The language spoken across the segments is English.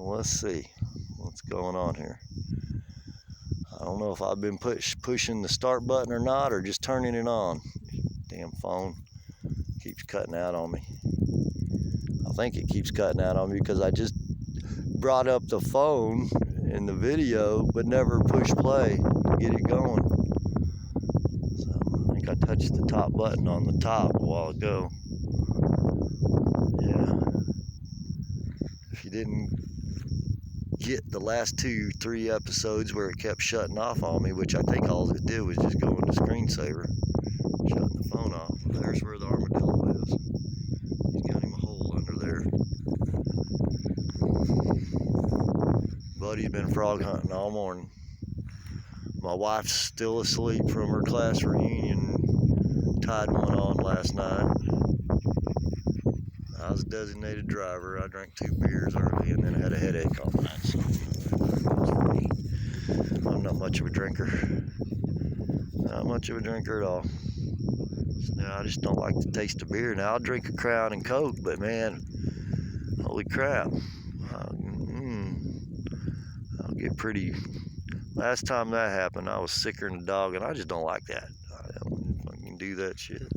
Well, let's see what's going on here. I don't know if I've been pushing the start button or not, or just turning it on. Damn phone keeps cutting out on me. I think it keeps cutting out on me because I just brought up the phone in the video but never pushed play to get it going. So I think I touched the top button on the top a while ago. Yeah. If you didn't get the last 2-3 episodes where it kept shutting off on me, which I think all it did was just go into screensaver, shutting the phone off. There's where the armadillo is. He's got him a hole under there. Buddy's been frog hunting all morning. My wife's still asleep from her class reunion. Tied one on last night. I was a designated driver. I drank 2 beers early and then had a headache all night. So I'm not much of a drinker. Not much of a drinker at all. So now I just don't like the taste of beer. Now I'll drink a Crown and Coke, but man, holy crap. I'll get pretty. Last time that happened, I was sicker than a dog, and I just don't like that. I don't fucking do that shit.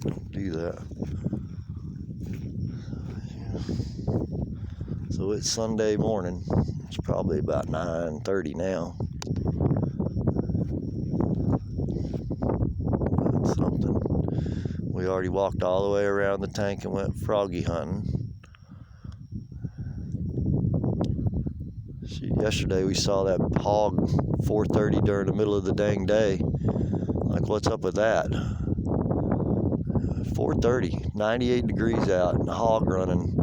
Don't do that. So it's Sunday morning. It's probably about 9:30 now. That's something. We already walked all the way around the tank and went froggy hunting. Yesterday we saw that hog 4:30 during the middle of the dang day. Like, what's up with that? 4:30, 98 degrees out, and the hog running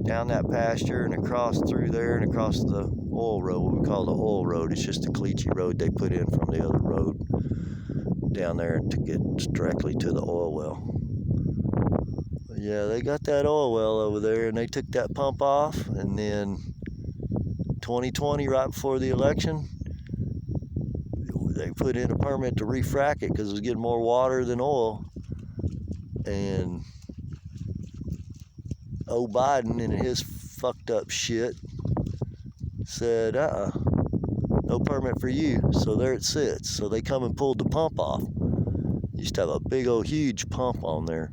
down that pasture and across through there and across the oil road, what we call the oil road. It's just a caliche road they put in from the other road down there to get directly to the oil well. But yeah, they got that oil well over there, and they took that pump off, and then 2020, right before the election, they put in a permit to refrac it because it was getting more water than oil. And Biden in his fucked up shit said, no permit for you. So there it sits. So they come and pulled the pump off. Used to have a big old huge pump on there,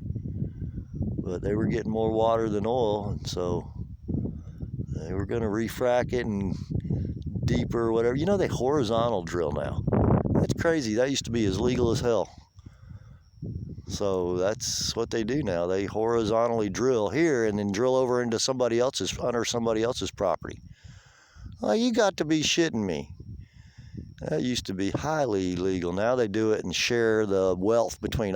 but they were getting more water than oil, and so they were going to refrac it and deeper or whatever. You know, they horizontal drill now. That's crazy. That used to be as legal as hell. So that's what they do now. They horizontally drill here and then drill over into under somebody else's property. Oh, you got to be shitting me. That used to be highly illegal. Now they do it and share the wealth between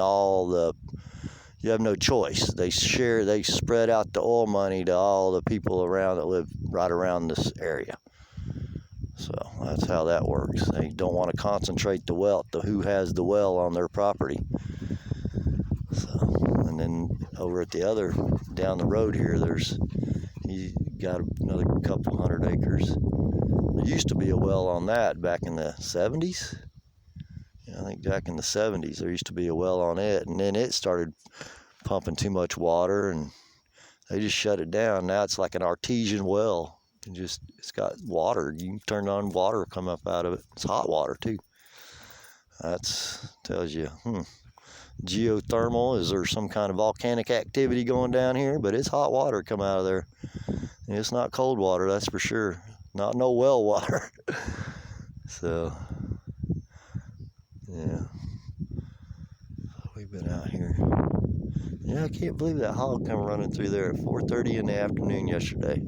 you have no choice. They spread out the oil money to all the people around that live right around this area. So that's how that works. They don't want to concentrate the wealth, who has the well on their property. So, and then over at down the road here, he got another couple 100 acres. There used to be a well on that back in the 70s. I think back in the 70s there used to be a well on it, and then it started pumping too much water and they just shut it down. Now it's like an artesian well. It's got water. You can turn on water come up out of it. It's hot water too. That tells you, geothermal. Is there some kind of volcanic activity going down here? But it's hot water come out of there. And it's not cold water, that's for sure. Not no well water. So yeah, we've been out here. Yeah, I can't believe that hog come running through there at 4:30 in the afternoon yesterday.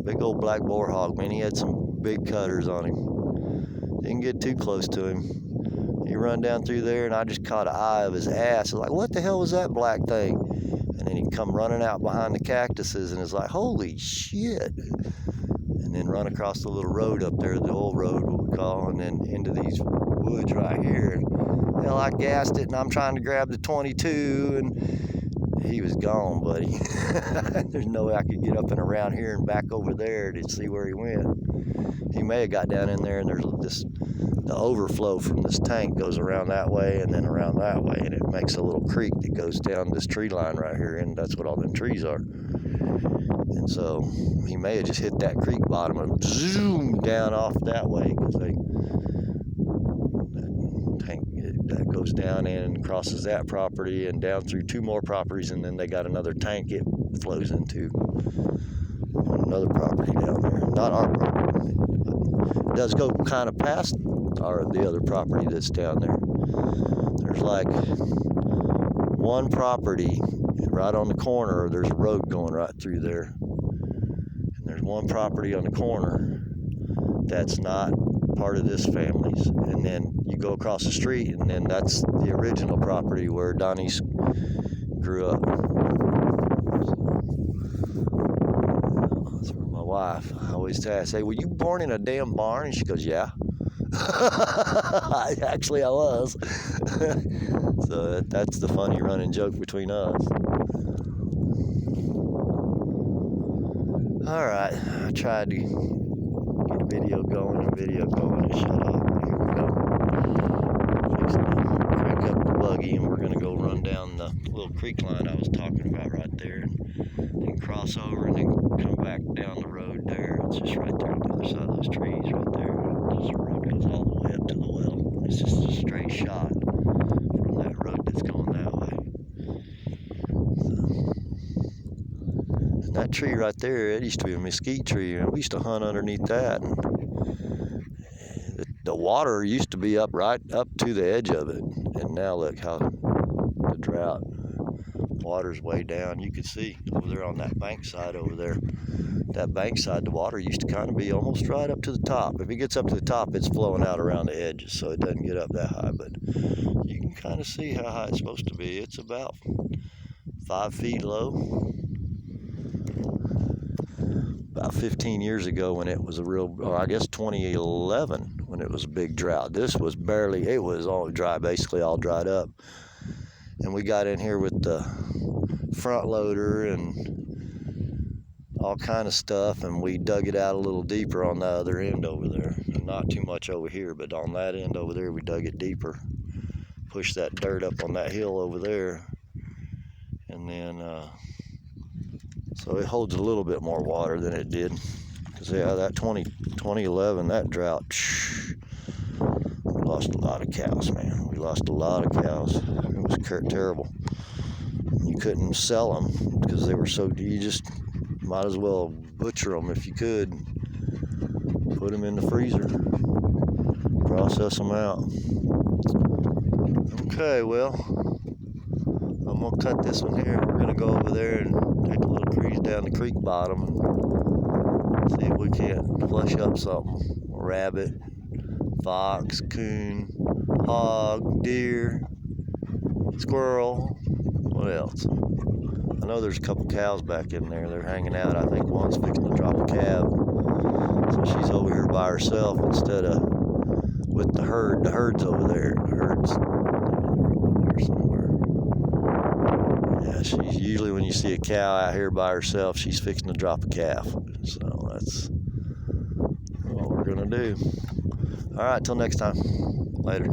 Big old black boar hog, man. He had some big cutters on him. Didn't get too close to him. He run down through there, and I just caught an eye of his ass. I was like, what the hell was that black thing? And then he'd come running out behind the cactuses, and it's like, holy shit. And then run across the little road up there, the old road, what we call, and then into these woods right here. And hell, I gassed it, and I'm trying to grab the 22, and he was gone, buddy. There's no way I could get up and around here and back over there to see where he went. He may have got down in there, and there's this the overflow from this tank goes around that way and then around that way, and it makes a little creek that goes down this tree line right here, and that's what all them trees are. And so he may have just hit that creek bottom and zoom down off that way, because that tank that goes down and crosses that property and down through 2 more properties, and then they got another tank it flows into another property down there. Not our property. It does go kind of past the other property that's down there. There's like one property right on the corner. There's a road going right through there, and there's one property on the corner that's not part of this family's, and then you go across the street, and then that's the original property where Donnie grew up. That's where my wife, I always say, "Were you born in a damn barn?" And she goes, "Yeah." Actually, I was. So that's the funny running joke between us. All right, I tried to get a video going and shut up. Here we go. Fixing to crank up the buggy, and we're gonna go run down the little creek line I was talking about right there, and cross over and then come back down the road there. It's just right there on the other side of those trees right there. The road goes all the way up to the well. It's just a straight shot from that road that's going that way. So, and that tree right there, it used to be a mesquite tree, and we used to hunt underneath that. And the water used to be right up to the edge of it, and now look how the drought. Water's way down. You could see over there on that bank side over there. That bank side, the water used to kind of be almost right up to the top. If it gets up to the top, it's flowing out around the edges, so it doesn't get up that high. But you can kind of see how high it's supposed to be. It's about 5 feet low. About 15 years ago, when it was or I guess 2011, when it was a big drought. This was it was all dry, basically all dried up. And we got in here with the front loader and all kind of stuff, and we dug it out a little deeper on the other end over there. And not too much over here, but on that end over there, we dug it deeper. Pushed that dirt up on that hill over there. And then, so it holds a little bit more water than it did. Because, yeah, that 2011, that drought, we lost a lot of cows, man. We lost a lot of cows. It was terrible. You couldn't sell them because they were you just might as well butcher them if you could. Put them in the freezer. Process them out. Okay, well, I'm going to cut this one here. We're going to go over there and take a little cruise down the creek bottom and see if we can't flush up something. Rabbit, fox, coon, hog, deer, squirrel. What else? I know there's a couple cows back in there. They're hanging out. I think one's fixing to drop a calf. So she's over here by herself instead of with the herd. The herd's over there. The herd's over there somewhere. Yeah, she's usually, when you see a cow out here by herself, she's fixing to drop a calf. So that's what we're going to do. All right, till next time. Later.